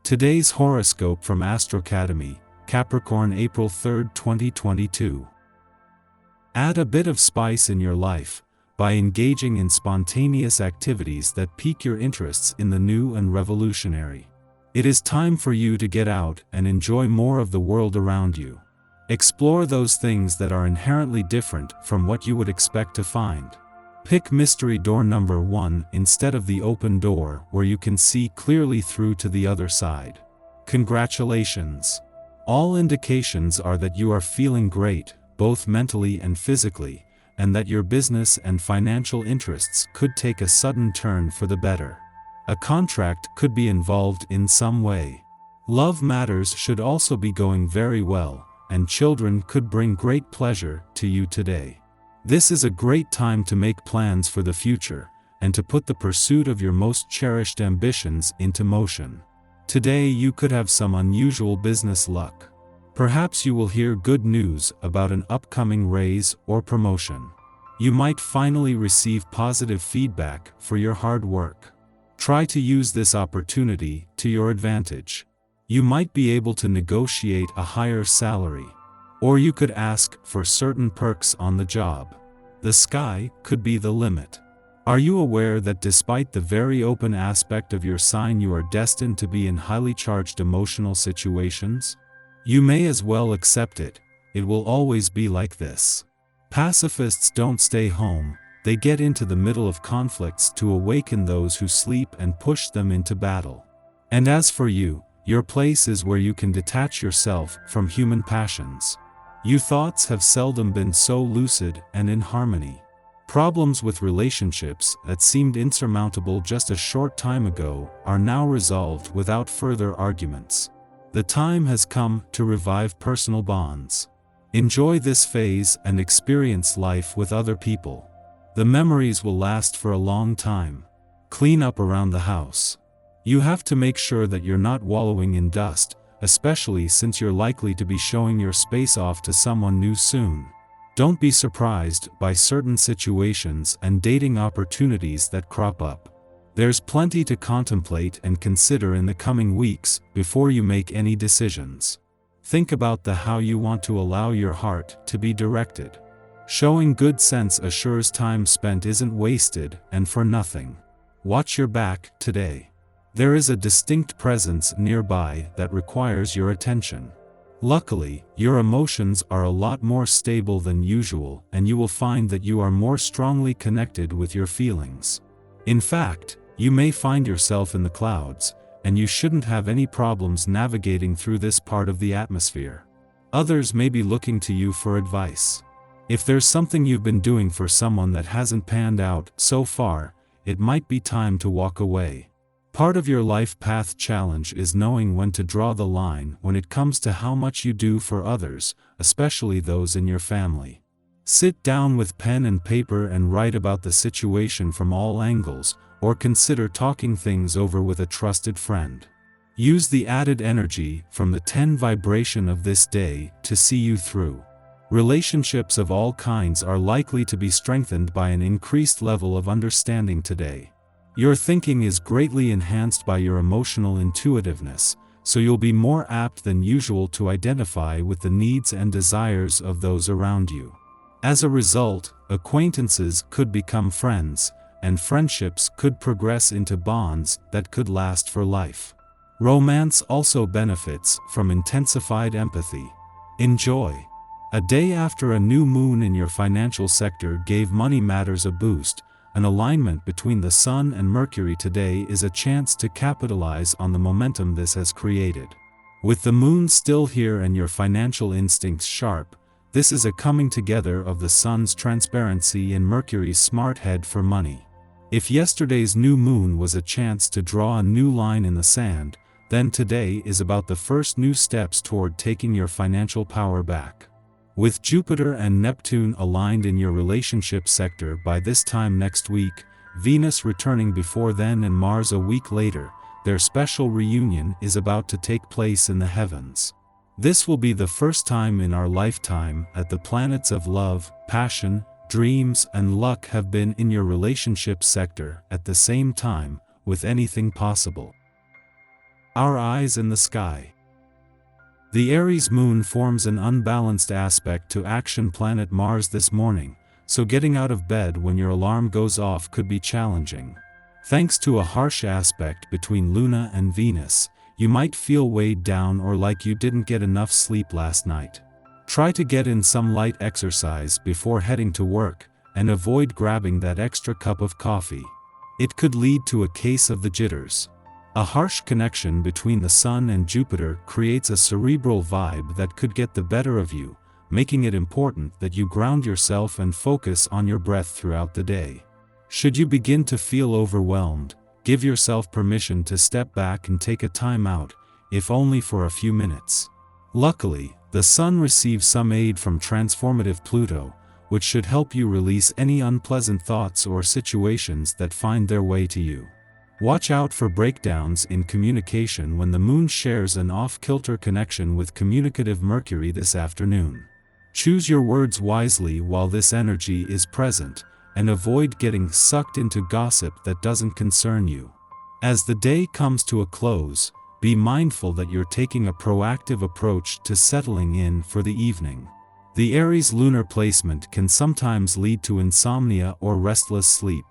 Today's horoscope from Astrocademy, Capricorn April 3, 2022. Add a bit of spice in your life by engaging in spontaneous activities that pique your interests in the new and revolutionary. It is time for you to get out and enjoy more of the world around you. Explore those things that are inherently different from what you would expect to find. Pick mystery door number 1 instead of the open door where you can see clearly through to the other side. Congratulations! All indications are that you are feeling great, both mentally and physically, and that your business and financial interests could take a sudden turn for the better. A contract could be involved in some way. Love matters should also be going very well, and children could bring great pleasure to you today. This is a great time to make plans for the future, and to put the pursuit of your most cherished ambitions into motion. Today you could have some unusual business luck. Perhaps you will hear good news about an upcoming raise or promotion. You might finally receive positive feedback for your hard work. Try to use this opportunity to your advantage. You might be able to negotiate a higher salary. Or you could ask for certain perks on the job. The sky could be the limit. Are you aware that despite the very open aspect of your sign, you are destined to be in highly charged emotional situations? You may as well accept it. It will always be like this. Pacifists don't stay home, they get into the middle of conflicts to awaken those who sleep and push them into battle. And as for you, your place is where you can detach yourself from human passions. Your thoughts have seldom been so lucid and in harmony. Problems with relationships that seemed insurmountable just a short time ago are now resolved without further arguments. The time has come to revive personal bonds. Enjoy this phase and experience life with other people. The memories will last for a long time. Clean up around the house. You have to make sure that you're not wallowing in dust, especially since you're likely to be showing your space off to someone new soon. Don't be surprised by certain situations and dating opportunities that crop up. There's plenty to contemplate and consider in the coming weeks before you make any decisions. Think about how you want to allow your heart to be directed. Showing good sense assures time spent isn't wasted and for nothing. Watch your back today. There is a distinct presence nearby that requires your attention. Luckily, your emotions are a lot more stable than usual, and you will find that you are more strongly connected with your feelings. In fact, you may find yourself in the clouds, and you shouldn't have any problems navigating through this part of the atmosphere. Others may be looking to you for advice. If there's something you've been doing for someone that hasn't panned out so far, it might be time to walk away. Part of your life path challenge is knowing when to draw the line when it comes to how much you do for others, especially those in your family. Sit down with pen and paper and write about the situation from all angles, or consider talking things over with a trusted friend. Use the added energy from the 10 vibration of this day to see you through. Relationships of all kinds are likely to be strengthened by an increased level of understanding today. Your thinking is greatly enhanced by your emotional intuitiveness, so you'll be more apt than usual to identify with the needs and desires of those around you. As a result, acquaintances could become friends, and friendships could progress into bonds that could last for life. Romance also benefits from intensified empathy. Enjoy. A day after a new moon in your financial sector gave money matters a boost. An alignment between the Sun and Mercury today is a chance to capitalize on the momentum this has created. With the moon still here and your financial instincts sharp, this is a coming together of the Sun's transparency and Mercury's smart head for money. If yesterday's new moon was a chance to draw a new line in the sand, then today is about the first new steps toward taking your financial power back. With Jupiter and Neptune aligned in your relationship sector by this time next week, Venus returning before then and Mars a week later, their special reunion is about to take place in the heavens. This will be the first time in our lifetime that the planets of love, passion, dreams, and luck have been in your relationship sector at the same time, with anything possible. Our eyes in the sky. The Aries moon forms an unbalanced aspect to action planet Mars this morning, so getting out of bed when your alarm goes off could be challenging. Thanks to a harsh aspect between Luna and Venus, you might feel weighed down or like you didn't get enough sleep last night. Try to get in some light exercise before heading to work, and avoid grabbing that extra cup of coffee. It could lead to a case of the jitters. A harsh connection between the Sun and Jupiter creates a cerebral vibe that could get the better of you, making it important that you ground yourself and focus on your breath throughout the day. Should you begin to feel overwhelmed, give yourself permission to step back and take a time out, if only for a few minutes. Luckily, the Sun receives some aid from transformative Pluto, which should help you release any unpleasant thoughts or situations that find their way to you. Watch out for breakdowns in communication when the moon shares an off-kilter connection with communicative Mercury this afternoon. Choose your words wisely while this energy is present, and avoid getting sucked into gossip that doesn't concern you. As the day comes to a close, be mindful that you're taking a proactive approach to settling in for the evening. The Aries lunar placement can sometimes lead to insomnia or restless sleep.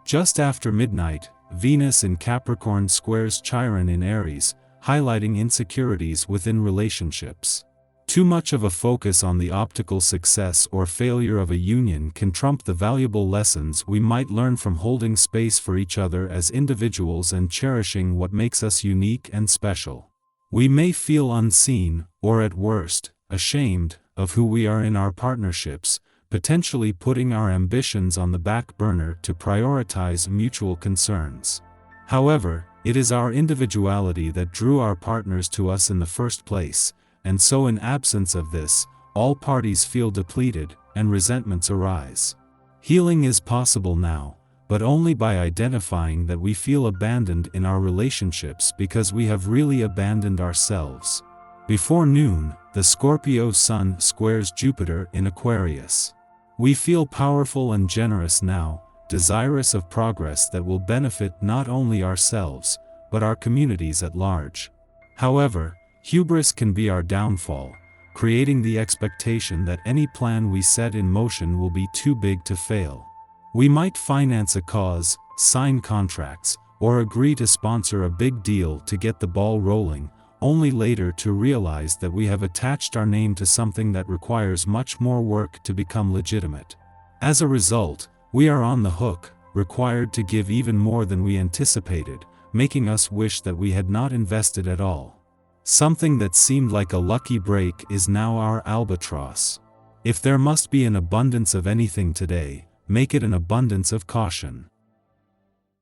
Just after midnight, Venus in Capricorn squares Chiron in Aries, highlighting insecurities within relationships. Too much of a focus on the optical success or failure of a union can trump the valuable lessons we might learn from holding space for each other as individuals and cherishing what makes us unique and special. We may feel unseen, or at worst, ashamed, of who we are in our partnerships, potentially putting our ambitions on the back burner to prioritize mutual concerns. However, it is our individuality that drew our partners to us in the first place, and so in absence of this, all parties feel depleted, and resentments arise. Healing is possible now, but only by identifying that we feel abandoned in our relationships because we have really abandoned ourselves. Before noon, the Scorpio Sun squares Jupiter in Aquarius. We feel powerful and generous now, desirous of progress that will benefit not only ourselves, but our communities at large. However, hubris can be our downfall, creating the expectation that any plan we set in motion will be too big to fail. We might finance a cause, sign contracts, or agree to sponsor a big deal to get the ball rolling, only later to realize that we have attached our name to something that requires much more work to become legitimate. As a result, we are on the hook, required to give even more than we anticipated, making us wish that we had not invested at all. Something that seemed like a lucky break is now our albatross. If there must be an abundance of anything today, make it an abundance of caution.